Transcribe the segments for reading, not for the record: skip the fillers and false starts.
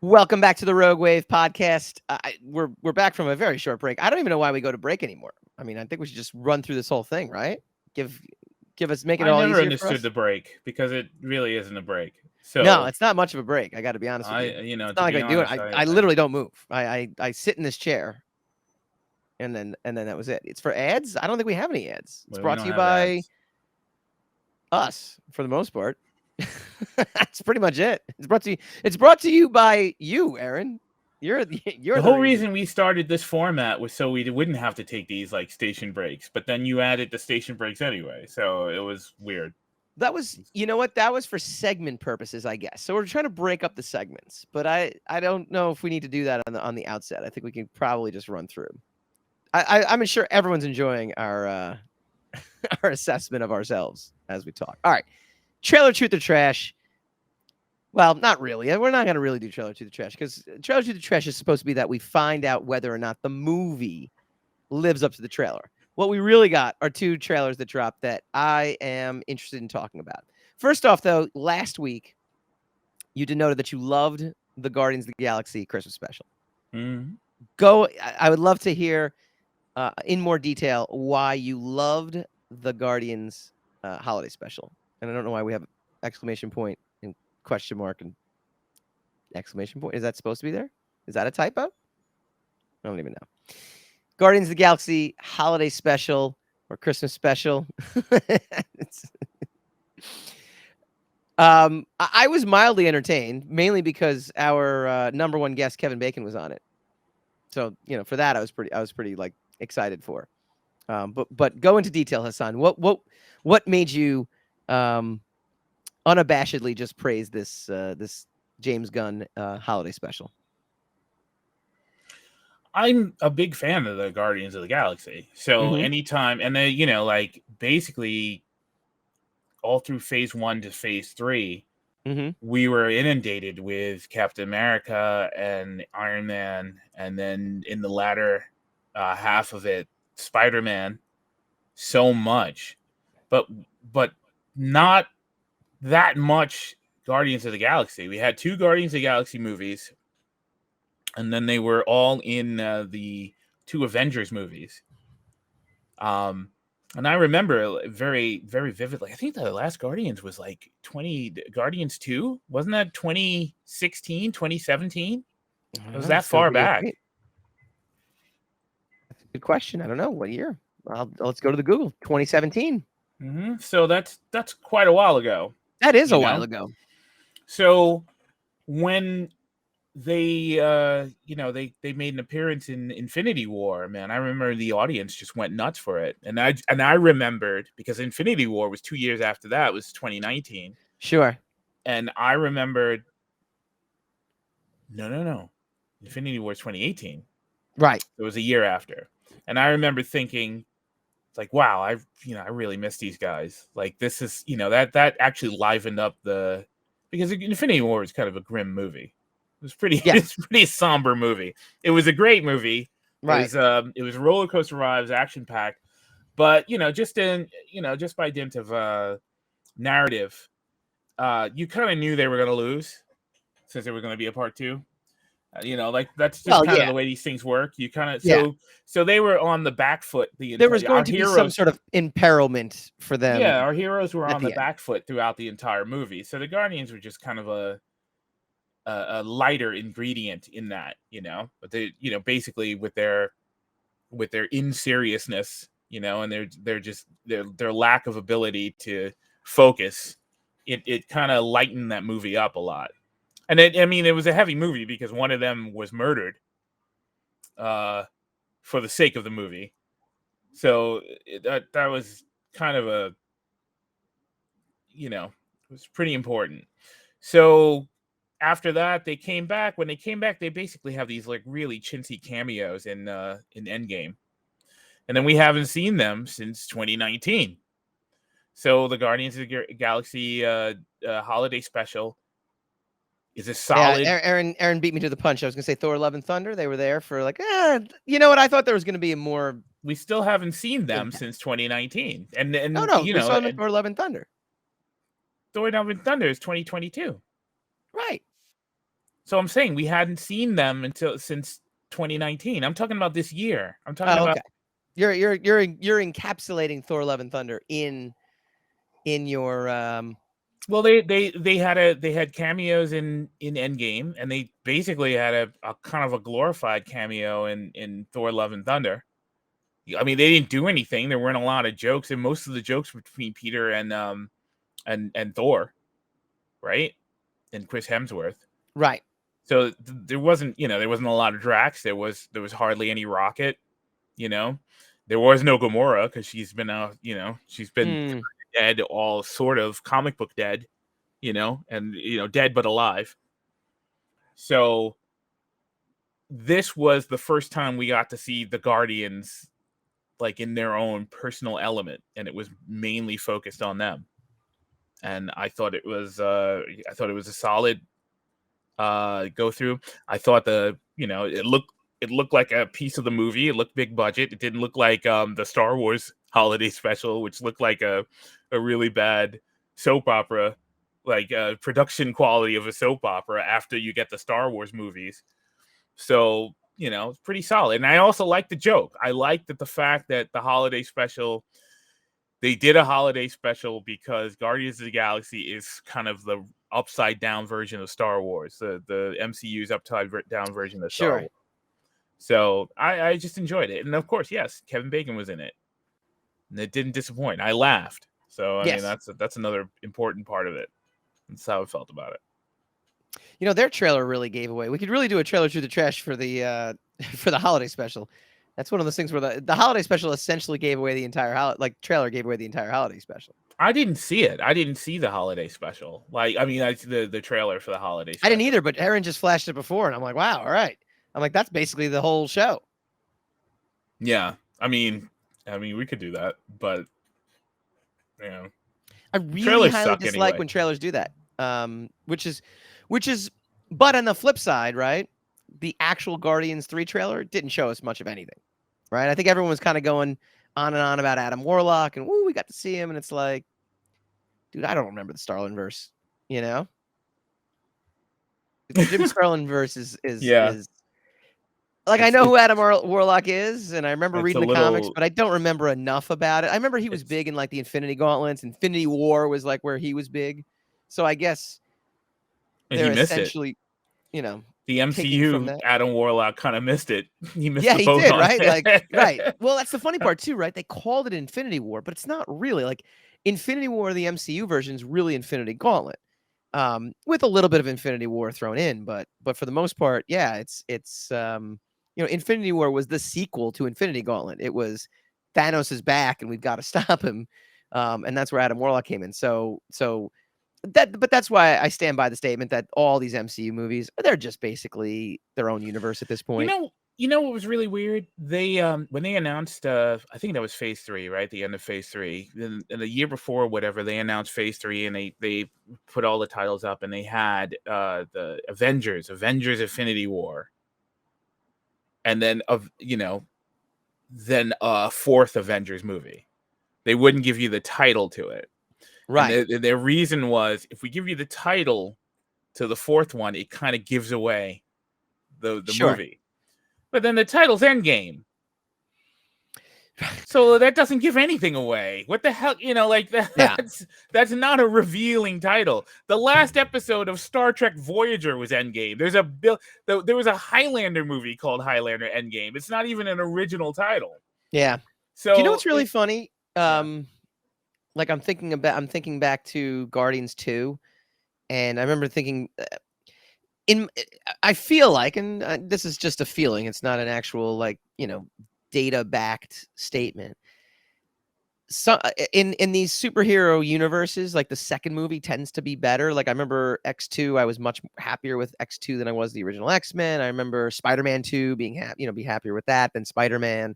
Welcome back to the Rogue Wave podcast. We're back from a very short break. I don't even know why we go to break anymore. I mean, I think we should just run through this whole thing, right? Give give us make it I all never easier for understood us. the break because it really isn't a break. No, So it's not much of a break. I got to be honest with you. It's not to like be I do it. honest, I literally don't move. I sit in this chair and then that was it. It's for ads. I don't think we have any ads. It's well, we brought to don't you have by ads. us for the most part. That's pretty much it. It's brought to you by you, Aaron. You're The the whole reason. reason we started this format was so we wouldn't have to take these like station breaks. But then you added the station breaks anyway, so it was weird. That was, you know what? That was for segment purposes, I guess. So we're trying to break up the segments, but I don't know if we need to do that on the outset. I think we can probably just run through. I'm sure everyone's enjoying our our assessment of ourselves as we talk. All right, trailer truth or trash. Well, not really. We're not going to really do trailer truth or trash because trailer truth or trash is supposed to be that we find out whether or not the movie lives up to the trailer. What we really got are two trailers that dropped that I am interested in talking about. First off, though, last week you denoted that you loved the Guardians of the Galaxy Christmas special. Mm-hmm. I would love to hear in more detail why you loved the Guardians holiday special. And I don't know why we have exclamation point and question mark and exclamation point. Is that supposed to be there? Is that a typo? I don't even know. Guardians of the Galaxy holiday special or Christmas special. I was mildly entertained, mainly because our number one guest Kevin Bacon was on it. So for that I was pretty like excited for. But go into detail, Hassan. What made you unabashedly just praise this James Gunn holiday special? I'm a big fan of the Guardians of the Galaxy. So Mm-hmm. anytime, and then like basically all through phase 1 to phase 3, Mm-hmm. we were inundated with Captain America and Iron Man, and then in the latter half of it, Spider-Man. So much, but but not that much Guardians of the Galaxy. We had two Guardians of the Galaxy movies, and then they were all in the two Avengers movies. And I remember very, very vividly. I think the last Guardians was like Guardians 2. Wasn't that 2016, 2017? I It don't was know. that It's gonna far give you a back. great. That's a good question. I don't know what year. Let's go to the Google. 2017. So that's quite a while ago, That is you a while know. ago. So when they made an appearance in Infinity War, man, I remember the audience just went nuts for it. And I remembered, because Infinity War was 2 years after that, was 2019. Sure. And I remembered, no, Infinity War is 2018. Right. It was a year after. And I remember thinking, it's like, wow, I really miss these guys. Like, this is, that actually livened up because Infinity War is kind of a grim movie. It's Yes. pretty somber movie. It was a great movie. Right. It was roller coaster rides, action packed, but just by dint of narrative, you kind of knew they were going to lose, since they were going to be a part two. Like, that's just Well, kind of yeah. the way these things work. You kind of Yeah. so they were on the back foot the There was entire. going Our to be some heroes, sort of imperilment for them yeah, our heroes were at on the the end. back foot throughout the entire movie. So the Guardians were just kind of a lighter ingredient in that, but they, basically with their inseriousness, and their lack of ability to focus, it kind of lightened that movie up a lot. And it was a heavy movie because one of them was murdered for the sake of the movie. So that was kind of it was pretty important. So after that, they came back. When they came back, they basically have these like really chintzy cameos in Endgame, and then we haven't seen them since 2019. So the Guardians of the Galaxy holiday special is a Yeah, solid. Aaron beat me to the punch. I was gonna say Thor: Love and Thunder. They were there for like, you know what? I thought there was gonna be a more We still haven't seen them impact. since 2019, No, we saw them in Thor: Love and Thunder. Thor: Love and Thunder is 2022. Right. So I'm saying we hadn't seen them since 2019. I'm talking about this year. I'm talking Oh, about. okay. You're encapsulating Thor: Love and Thunder in your Well, they had cameos in Endgame, and they basically had a kind of a glorified cameo in Thor: Love and Thunder. I mean, they didn't do anything. There weren't a lot of jokes, and most of the jokes between Peter and Thor, right, and Chris Hemsworth. right. So there wasn't a lot of Drax. There was hardly any Rocket. There was no Gamora because she's been she's been dead, all sort of comic book dead, and dead but alive. So this was the first time we got to see the Guardians like in their own personal element, and it was mainly focused on them. And I thought it was a solid go through. I thought it looked like a piece of the movie. It looked big budget. It didn't look like the Star Wars holiday special, which looked like a really bad soap opera, like production quality of a soap opera after you get the Star Wars movies. So, it's pretty solid. And I also like the joke. I like the fact that the holiday special, they did a holiday special because Guardians of the Galaxy is kind of the upside down version of Star Wars, the MCU's upside down version of Star Sure. Wars. So I just enjoyed it. And of course, yes, Kevin Bacon was in it. And it didn't disappoint. I laughed. So, I mean, that's another important part of it. That's how I felt about it. Their trailer really gave away. We could really do a trailer through the trash for the for the holiday special. That's one of those things where the holiday special essentially gave away the entire trailer gave away the entire holiday special. I didn't see it. I didn't see the holiday special. Like, I mean, the trailer for the holiday special. I didn't either, but Aaron just flashed it before, and I'm like, wow, all right. I'm like, that's basically the whole show. Yeah, I mean, we could do that, but I really highly dislike when trailers do that. Which is, but on the flip side, right? The actual Guardians 3 trailer didn't show us much of anything, right? I think everyone was kind of going on and on about Adam Warlock, and we got to see him, and it's like, dude, I don't remember the Starlin-verse, The Jim Starlin-verse is like, I know who Adam Warlock is, and I remember reading the comics, but I don't remember enough about it. I remember he was big in like the Infinity Gauntlets. Infinity War was like where he was big. So I guess they're essentially, the MCU Adam Warlock kind of missed it. He missed the boat did, on right? it. Like, right. Well, that's the funny part too, right? They called it Infinity War, but it's not really. Like, Infinity War, the MCU version, is really Infinity Gauntlet, with a little bit of Infinity War thrown in, but for the most part, yeah, it's Infinity War was the sequel to Infinity Gauntlet. It was Thanos is back and we've got to stop him, and that's where Adam Warlock came in. So that's why I stand by the statement that all these MCU movies, they're just basically their own universe at this point. You know what was really weird? They when they announced, I think that was Phase 3, right? The end of Phase 3. Then the year before, whatever, they announced Phase 3, and they put all the titles up, and they had the Avengers Infinity War, and then then a fourth Avengers movie. They wouldn't give you the title to it, right? And their reason was, if we give you the title to the fourth one, it kind of gives away the movie. But then the title's Endgame. So that doesn't give anything away. What the hell? That's not a revealing title. The last episode of Star Trek Voyager was Endgame. There was a Highlander movie called Highlander Endgame. It's not even an original title. Yeah. So do you know what's really funny? Like, I'm thinking back to Guardians 2, and I remember thinking, I feel like, and this is just a feeling, it's not an actual data-backed statement. So in these superhero universes, like, the second movie tends to be better. Like, I remember X2, I was much happier with X2 than I was the original X-Men. I remember Spider-Man 2 being be happier with that than Spider-Man.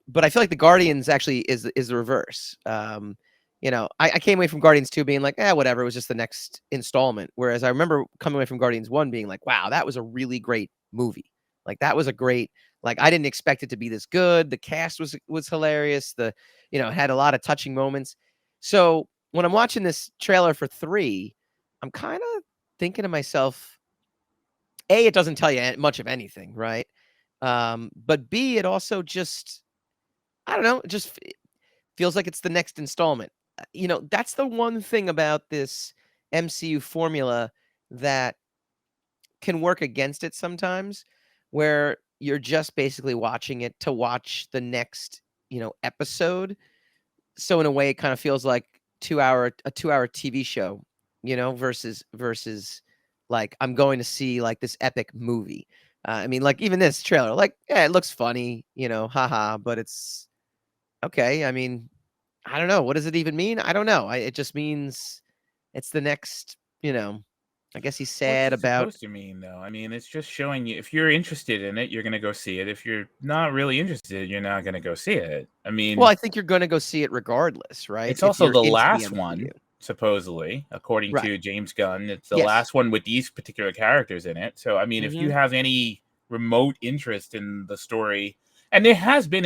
But I feel like the Guardians actually is the reverse. I came away from Guardians 2 being like, whatever, it was just the next installment. Whereas I remember coming away from Guardians 1 being like, wow, that was a really great movie. Like, that was a great, like, I didn't expect it to be this good. The cast was hilarious. Had a lot of touching moments. So when I'm watching this trailer for 3, I'm kind of thinking to myself, A, it doesn't tell you much of anything, right? But B, it also just, I don't know, it just feels like it's the next installment. That's the one thing about this MCU formula that can work against it sometimes, where you're just basically watching it to watch the next, episode. So in a way, it kind of feels like a 2 hour TV show, versus like I'm going to see like this epic movie. I mean, like even this trailer, like yeah, it looks funny, haha, but it's okay. I mean, I don't know. What does it even mean? I don't know. It just means it's the next, I guess he's What's sad it about. supposed to mean, though? I mean, it's just showing you if you're interested in it, you're going to go see it. If you're not really interested, you're not going to go see it. I Well, mean, I think you're going to go see it regardless, right? it's If also you're the into the last MCU, one, supposedly, according right? to James Gunn. It's the Yes. last one with these particular characters in it. So, I mean, if you Hmm. have any remote interest in the story, and it has been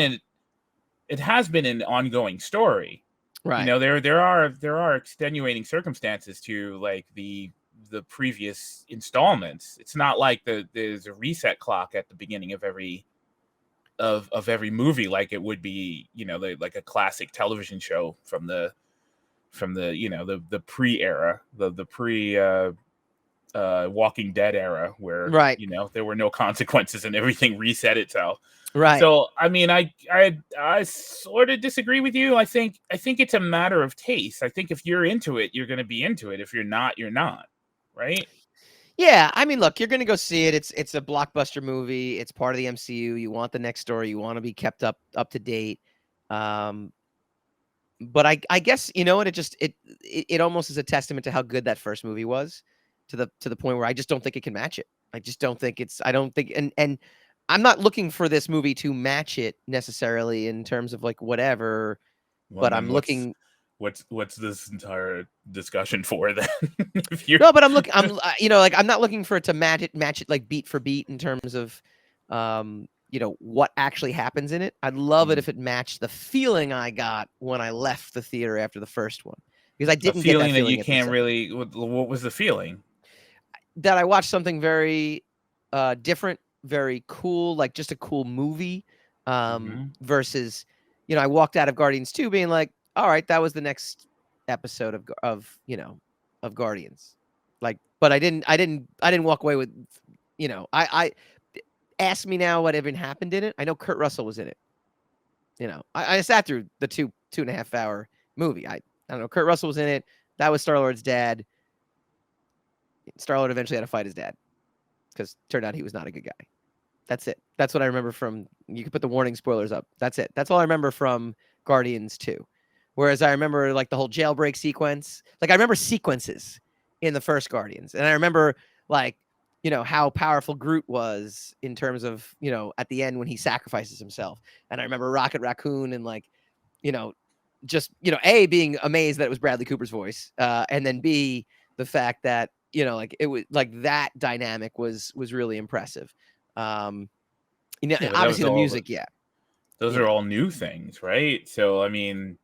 an ongoing story. Right. There are extenuating circumstances to like the previous installments. It's not like there's a reset clock at the beginning of every movie like it would be, like a classic television show from the the pre-era, the pre Walking Dead era, where Right. there were no consequences and everything reset itself. Right. So I mean, I sort of disagree with you. I think it's a matter of taste. I think if you're into it, you're going to be into it. If you're not, you're not. Right? Yeah, I mean, look, you're gonna go see it. It's a blockbuster movie. It's part of the MCU. You want the next story. You want to be kept up to date. Um, but I guess you know what, it almost is a testament to how good that first movie was, to the point where I just don't think it can match it. I just don't think it's. I don't think, and I'm not looking for this movie to match it necessarily in terms of like whatever. Well, But then I'm looking. what's this entire discussion for then? If you're No, but I'm looking. Like I'm not looking for it to match it like beat for beat in terms of, what actually happens in it. I'd love it Mhm. if it matched the feeling I got when I left the theater after the first one, because I A didn't get that feeling that you feeling at the can't second. really. What was the feeling? That I watched something very, different, very cool, like just a cool movie, Hmm. versus, I walked out of Guardians 2 being like, all right, that was the next episode of Guardians. Like, but I didn't walk away with, I ask me now what even happened in it. I know Kurt Russell was in it. I sat through the 2.5 hour movie. I don't know. Kurt Russell was in it. That was Star-Lord's dad. Star-Lord eventually had to fight his dad because turned out he was not a good guy. That's it. That's what I remember from. You could put the warning spoilers up. That's it. That's all I remember from Guardians 2. Whereas I remember like the whole jailbreak sequence. Like I remember sequences in the first Guardians, and I remember like how powerful Groot was in terms of at the end when he sacrifices himself. And I remember Rocket Raccoon and like you know just A, being amazed that it was Bradley Cooper's voice, and then B, the fact that like it was like that dynamic was really impressive. Um, Yeah, but that obviously was the all. music, yeah, Those you are know. all new things, right? So I mean,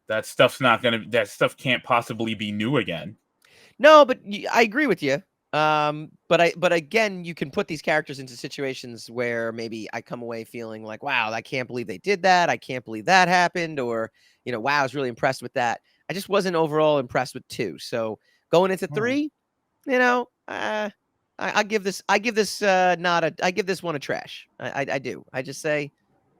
that stuff's not gonna. That stuff can't possibly be new again. No, but I agree with you. But again, you can put these characters into situations where maybe I come away feeling like, wow, I can't believe they did that. I can't believe that happened, or wow, I was really impressed with that. I just wasn't overall impressed with 2. So going into All right. 3, I give this one a trash. I do. I just say,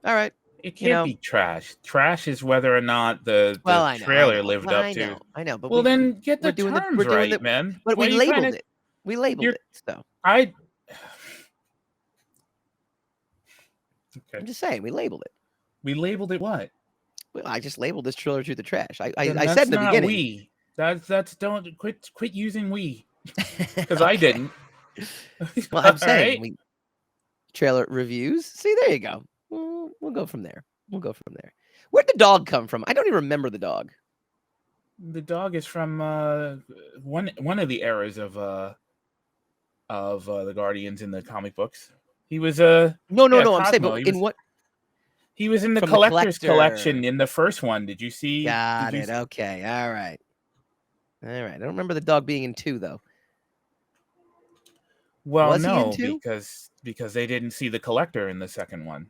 all right, It you can't know. be trash. Trash is whether or not the Well, the I trailer know, lived up to. I know, but Well, then get the we're terms doing right, the, man. but Why we are you trying labeled to? it. We labeled You're it. So I. Okay. I'm just saying we labeled it. We labeled it what? Well, I just labeled this trilogy the trash. I I, Then I said that's in the not beginning. we. That's don't quit using we, because I Okay. didn't. Well, All I'm saying right. we trailer reviews. See, there you go. We'll go from there. We'll go from there. Where'd the dog come from? I don't even remember the dog. The dog is from one of the eras of the Guardians in the comic books. He was No, no, yeah, no. I'm saying, Cosmo. but in what He was in the from the collector's collector? collection in the first one. Did you see? Did Got you? it. Okay. All right. All right. I don't remember the dog being in 2 though. Well, Was he in no, 2? because they didn't see the collector in the second one.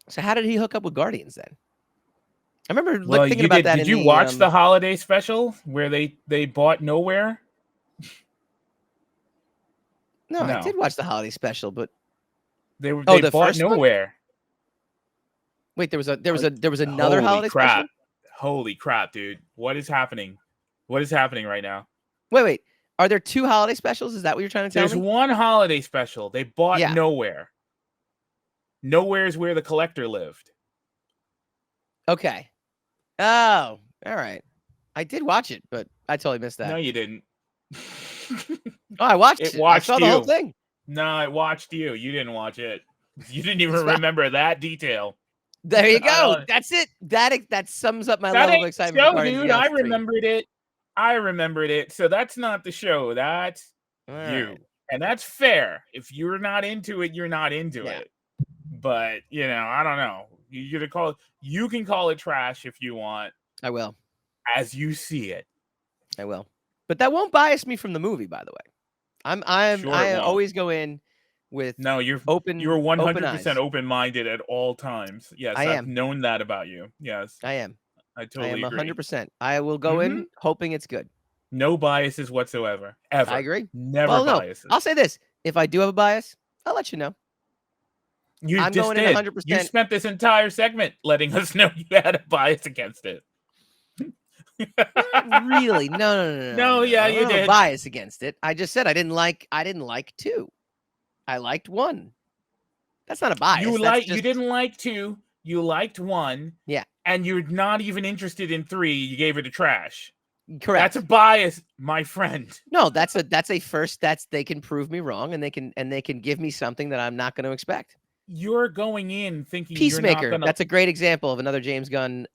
So how did he hook up with Guardians then? I remember Well, thinking you about did. that Did in you the watch the holiday special where they bought Nowhere? No, I did No, watch the holiday special, but they the bought first one? Nowhere. Wait, there was Like, another holiday special? Holy crap, dude! What is happening? What is happening right now? Wait. Are there 2 holiday specials? Is that what you're trying to tell There's me? one holiday special. They bought Yeah. Nowhere. Nowhere is where the collector lived. Okay. Oh, all right. I did watch it, but I totally missed No, that. you didn't. Oh, I watched It it. I saw watched the whole you. thing. No, it watched you. You didn't watch it. You didn't even It's fine. remember that detail. There you I go. don't- That's it. That sums up my That level of ain't the excitement for show, Guardians of the dude. I Galaxy 3. remembered it. I remembered it. So that's not the show. That's All you. right. And that's fair. If you're not into it, you're not into Yeah. it. But, I don't know. You can call it trash if you want, I will. as you see it. I will. But that won't bias me from the movie, by the way. Sure it I won't. always go in with No, you're open 100% eyes. open-minded at all times. Yes, I I've am. known that about you. Yes, I am. I I totally am agree. 100%. I will go in hoping it's good. No biases whatsoever. Ever. I agree. Never Well, no. biases. I'll say this. If I do have a bias, I'll let you know. You I'm just going in did. 100%. You spent this entire segment letting us know you had a bias against it. Really? No. No, yeah, I you don't have a did. bias against it. I just said I didn't like 2. I liked 1. That's not a bias. You didn't like 2, you liked 1. Yeah. And you're not even interested in 3, you gave it a trash. Correct. That's a bias, my friend. No, that's a first. They can prove me wrong, and they can give me something that I'm not going to expect. You're going in thinking Peacemaker. you're not gonna... That's a great example of another James Gunn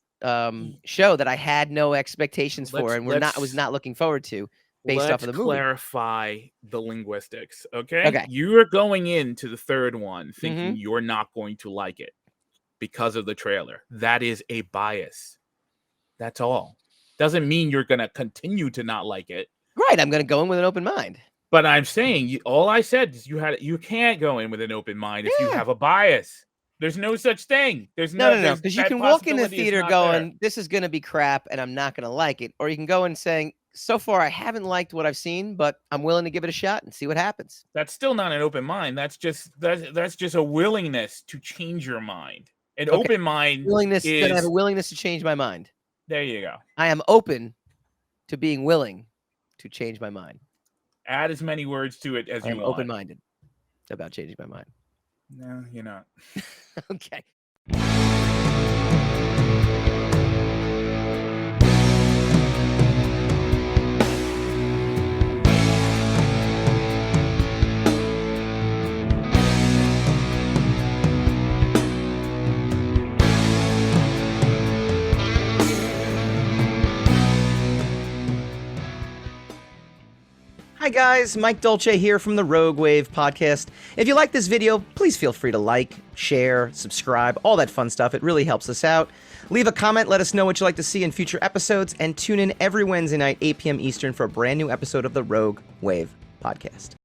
show that I had no expectations for, and was not looking forward to based off of the movie. Let's clarify the linguistics, okay? Okay. You're going into the third one thinking you're not going to like it because of the trailer. That is a bias. That's all. Doesn't mean you're going to continue to not like it. Right. I'm going to go in with an open mind. But I'm saying, all I said is you can't go in with an open mind if you have a bias. There's no such thing. There's no. Because you can walk in the possibility is theater not going, there. this is going to be crap and I'm not going to like it. Or you can go in saying, so far I haven't liked what I've seen, but I'm willing to give it a shot and see what happens. That's still not an open mind. That's just a willingness to change your mind. An open mind That I have a willingness to change my mind. There you go. I am open to being willing to change my mind. Add as many words to it as you want. Open-minded about changing my mind. No, you're not. Okay. Hi guys, Mike Dolce here from the Rogue Wave podcast. If you like this video, please feel free to like, share, subscribe, all that fun stuff. It really helps us out. Leave a comment, let us know what you'd like to see in future episodes, and tune in every Wednesday night, 8 p.m. Eastern for a brand new episode of the Rogue Wave podcast.